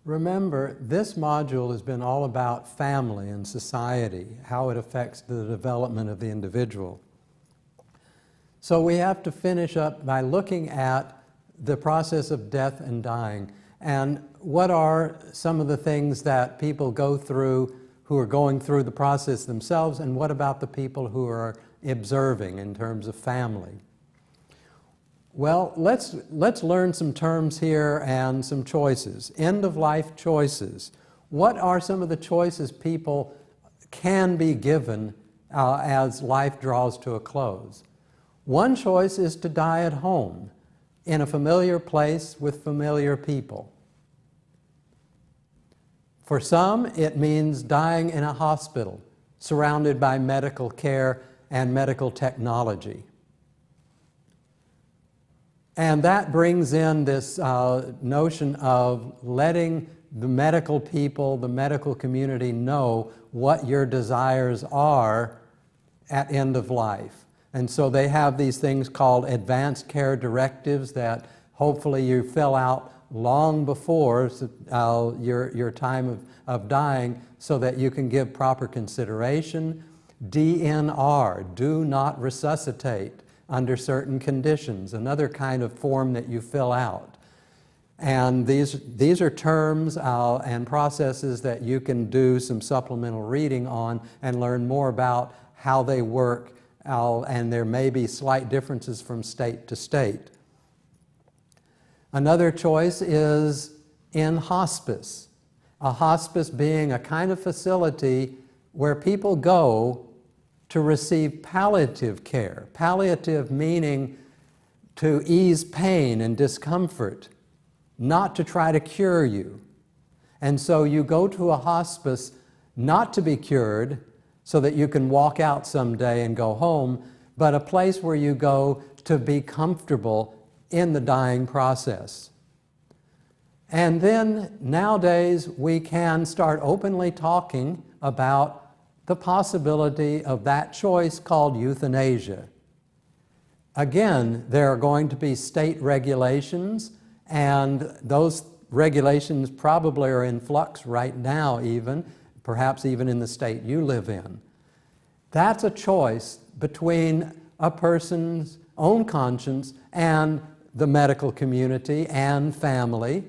Remember, this module has been all about family and society, how it affects the development of the individual. So we have to finish up by looking at the process of death and dying, and what are some of the things that people go through who are going through the process themselves, and what about the people who are observing in terms of family. Well, let's learn some terms here and some choices. End-of-life choices. What are some of the choices people can be given as life draws to a close? One choice is to die at home, in a familiar place with familiar people. For some, it means dying in a hospital, surrounded by medical care and medical technology. And that brings in this notion of letting the medical people, the medical community know what your desires are at end of life. And so they have these things called advanced care directives that hopefully you fill out long before your time of dying so that you can give proper consideration. DNR, do not resuscitate under certain conditions, another kind of form that you fill out. And these are terms and processes that you can do some supplemental reading on and learn more about how they work, and there may be slight differences from state to state. Another choice is in hospice. A hospice being a kind of facility where people go to receive palliative care. Palliative meaning to ease pain and discomfort, not to try to cure you. And so you go to a hospice not to be cured so that you can walk out someday and go home, but a place where you go to be comfortable in the dying process. And then nowadays we can start openly talking about the possibility of that choice called euthanasia. Again, there are going to be state regulations, and those regulations probably are in flux right now even, perhaps even in the state you live in. That's a choice between a person's own conscience and the medical community and family,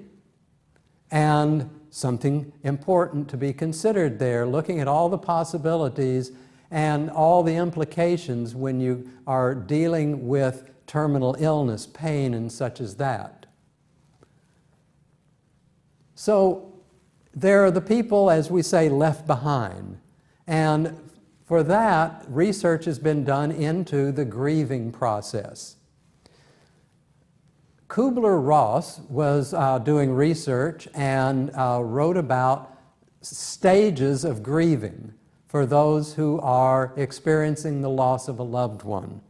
and something important to be considered there, looking at all the possibilities and all the implications when you are dealing with terminal illness, pain, and such as that. So there are the people, as we say, left behind. And for that, research has been done into the grieving process. Kubler-Ross was doing research and wrote about stages of grieving for those who are experiencing the loss of a loved one.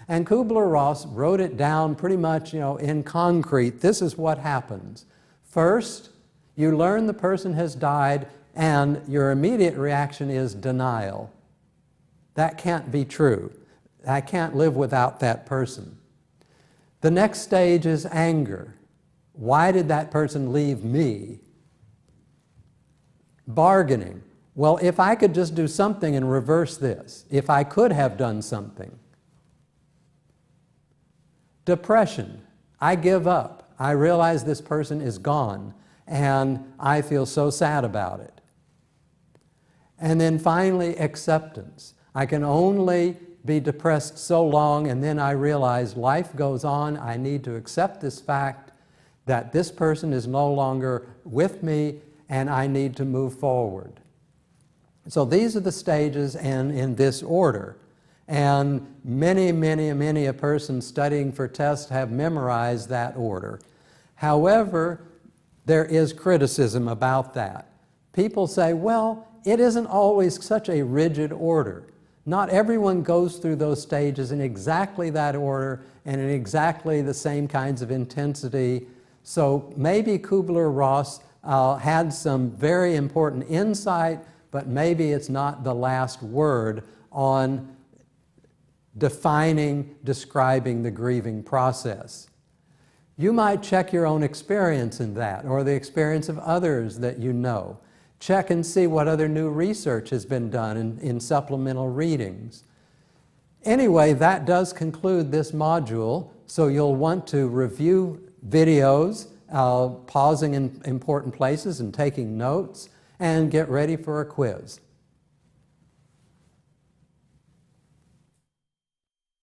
And Kubler-Ross wrote it down pretty much, in concrete. This is what happens. First, you learn the person has died, and your immediate reaction is denial. That can't be true. I can't live without that person. The next stage is anger. Why did that person leave me? Bargaining. Well, if I could just do something and reverse this, if I could have done something. Depression. I give up. I realize this person is gone, and I feel so sad about it. And then finally, acceptance. I can only be depressed so long, and then I realize life goes on. I need to accept this fact that this person is no longer with me, and I need to move forward. So these are the stages, and in this order. And many a person studying for tests have memorized that order. However, there is criticism about that. People say, well, it isn't always such a rigid order. Not everyone goes through those stages in exactly that order and in exactly the same kinds of intensity. So maybe Kubler-Ross had some very important insight, but maybe it's not the last word on describing the grieving process. You might check your own experience in that, or the experience of others that you know. Check and see what other new research has been done in supplemental readings. Anyway, that does conclude this module, so you'll want to review videos, pausing in important places and taking notes, and get ready for a quiz.